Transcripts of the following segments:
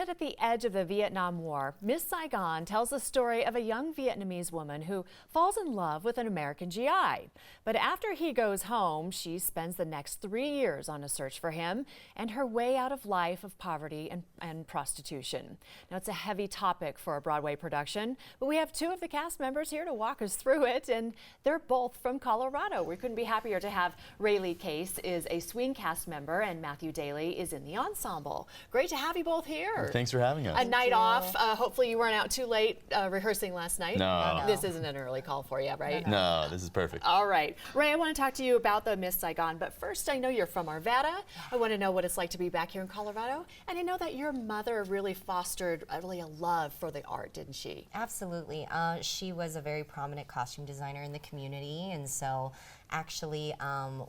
Set at the edge of the Vietnam War, Miss Saigon tells the story of a young Vietnamese woman who falls in love with an American GI. But after he goes home, she spends the next 3 years on a search for him and her way out of life of poverty and prostitution. Now, it's a heavy topic for a Broadway production, but we have two of the cast members here to walk us through it, and they're both from Colorado. We couldn't be happier to have Rayleigh Case is a swing cast member and Matthew Daly is in the ensemble. Great to have you both here. Thanks for having us. A night off. Hopefully you weren't out too late rehearsing last night. No. This isn't an early call for you, right? No, this is perfect. All right. Ray, I want to talk to you about the Miss Saigon, but first I know you're from Arvada. I want to know what it's like to be back here in Colorado. And I know that your mother really fostered a love for the art, didn't she? Absolutely. She was a very prominent costume designer in the community, and so actually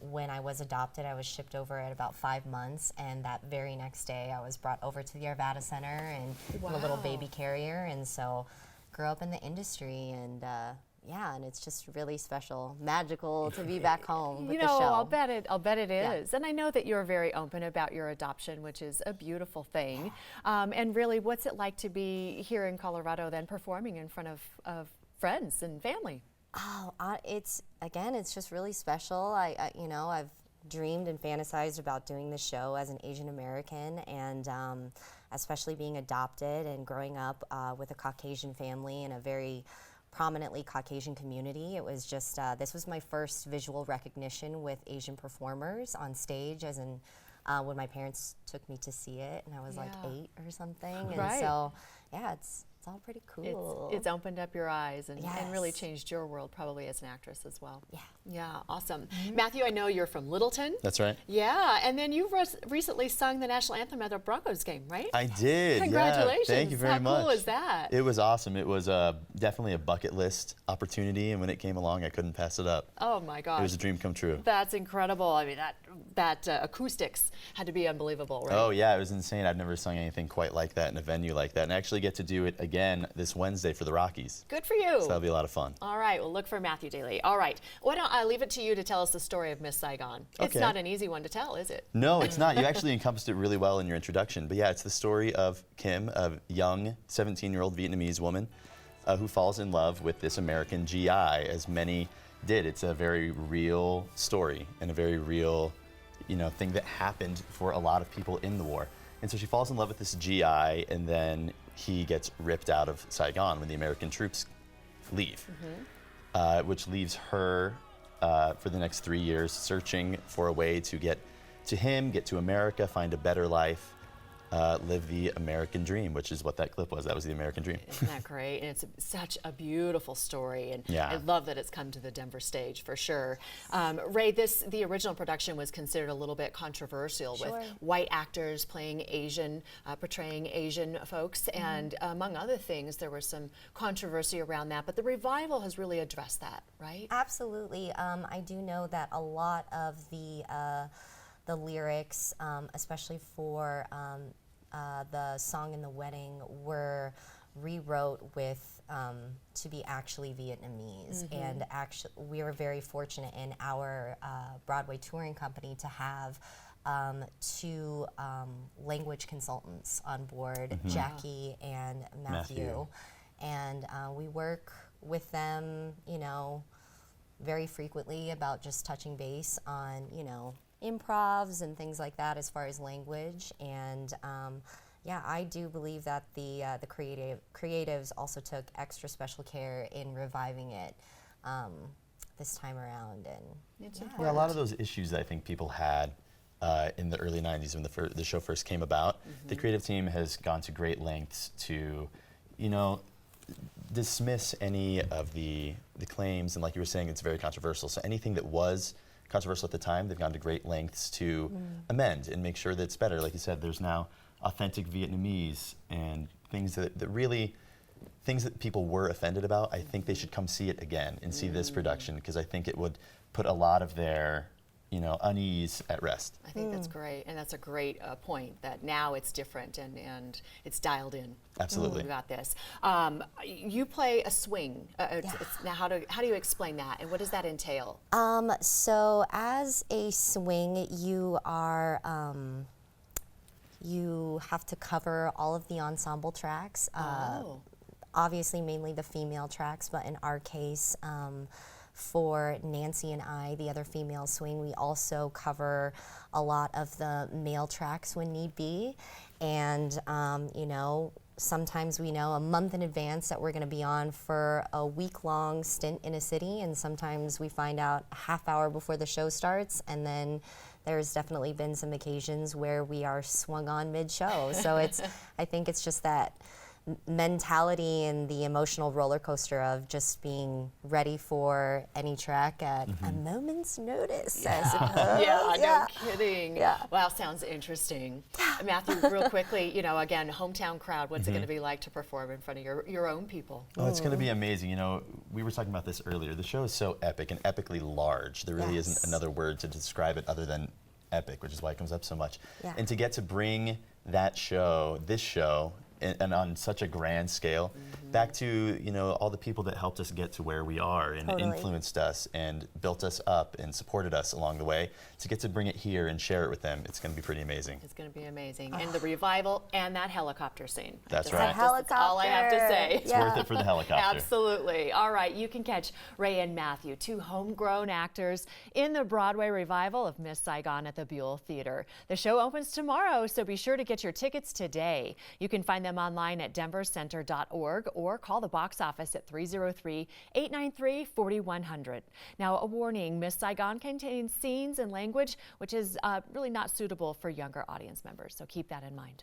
when I was adopted, I was shipped over at about 5 months, and that very next day I was brought over to the Arvada Center and in a little baby carrier, and so grew up in the industry, and yeah, and it's just really special, magical to be back home with the show. I'll bet it is. Yeah. And I know that you're very open about your adoption, which is a beautiful thing. And really, what's it like to be here in Colorado then performing in front of friends and family? Oh, it's just really special. I've dreamed and fantasized about doing the show as an Asian American, and especially being adopted and growing up with a Caucasian family in a very prominently Caucasian community. It was just, this was my first visual recognition with Asian performers on stage, as in when my parents took me to see it, and I was like 8 or something. And so, yeah, it's all pretty cool. It's opened up your eyes and really Yes. changed your world probably as an actress as well. Yeah. Yeah, awesome. Matthew, I know you're from Littleton. That's right. Yeah, and then you recently sung the national anthem at the Broncos game, right? I did. Congratulations. Yeah. Thank you very much. How cool is that? It was awesome. It was definitely a bucket list opportunity, and when it came along, I couldn't pass it up. Oh my gosh. It was a dream come true. That's incredible. I mean, that acoustics had to be unbelievable, right? Oh yeah, it was insane. I've never sung anything quite like that in a venue like that, and I actually get to do it again this Wednesday for the Rockies. Good for you. So that'll be a lot of fun. All right, well, look for Matthew Daly. All right, why don't I leave it to you to tell us the story of Miss Saigon? It's Okay. not an easy one to tell, is it? No, it's not. You actually encompassed it really well in your introduction. But yeah, it's the story of Kim, a young 17-year-old Vietnamese woman who falls in love with this American GI, as many did. It's a very real story and a very real, thing that happened for a lot of people in the war. And so she falls in love with this GI, and then he gets ripped out of Saigon when the American troops leave, which leaves her for the next 3 years searching for a way to get to him, get to America, find a better life, live the American dream, which is what that clip was. That was the American dream. Isn't that great? And it's such a beautiful story, and Yeah. I love that it's come to the Denver stage for sure. Ray, the original production was considered a little bit controversial with white actors playing Asian, portraying Asian folks, and among other things, there was some controversy around that. But the revival has really addressed that, right? Absolutely. I do know that a lot of the lyrics, especially for the song in the wedding, were rewrote with to be actually Vietnamese. And actually, we were very fortunate in our Broadway touring company to have 2 language consultants on board, Jackie and Matthew. And we work with them, very frequently about just touching base on, improvs and things like that as far as language. And yeah, I do believe that the creatives also took extra special care in reviving it this time around. And Yeah, a lot of those issues I think people had in the early 90s when the show first came about, the creative team has gone to great lengths to, dismiss any of the claims, and like you were saying, it's very controversial. So anything that was controversial at the time, they've gone to great lengths to amend and make sure that it's better. Like you said, there's now authentic Vietnamese and things that really, things that people were offended about. I think they should come see it again and see this production, because I think it would put a lot of their unease at rest. I think that's great, and that's a great point, that now it's different and it's dialed in. Absolutely. We got this. You play a swing. Now, how do you explain that, and what does that entail? So as a swing, you are You have to cover all of the ensemble tracks. Obviously, mainly the female tracks, but in our case, for Nancy and I, the other female swing, we also cover a lot of the male tracks when need be. And, you know, sometimes we know a month in advance that we're going to be on for a week-long stint in a city, and sometimes we find out a half hour before the show starts, and then there's definitely been some occasions where we are swung on mid-show. So I think it's just that mentality and the emotional roller coaster of just being ready for any track at a moment's notice, I suppose. No kidding. Yeah. Wow, sounds interesting. Matthew, real quickly, you know, again, hometown crowd, what's it going to be like to perform in front of your own people? Oh, it's going to be amazing. You know, we were talking about this earlier. The show is so epic and epically large. There really isn't another word to describe it other than epic, which is why it comes up so much. Yeah. And to get to bring that show, this show, and on such a grand scale, back to, you know, all the people that helped us get to where we are and influenced us and built us up and supported us along the way, to get to bring it here and share it with them, it's going to be pretty amazing. It's going to be amazing. And the revival and that helicopter scene. That's right. Helicopter. That's all I have to say. It's worth it for the helicopter. Absolutely. All right, you can catch Ray and Matthew, two homegrown actors, in the Broadway revival of Miss Saigon at the Buell Theater. The show opens tomorrow, so be sure to get your tickets today. You can find them online at denvercenter.org or call the box office at 303-893-4100. Now, a warning, Miss Saigon contains scenes and language which is really not suitable for younger audience members, so keep that in mind.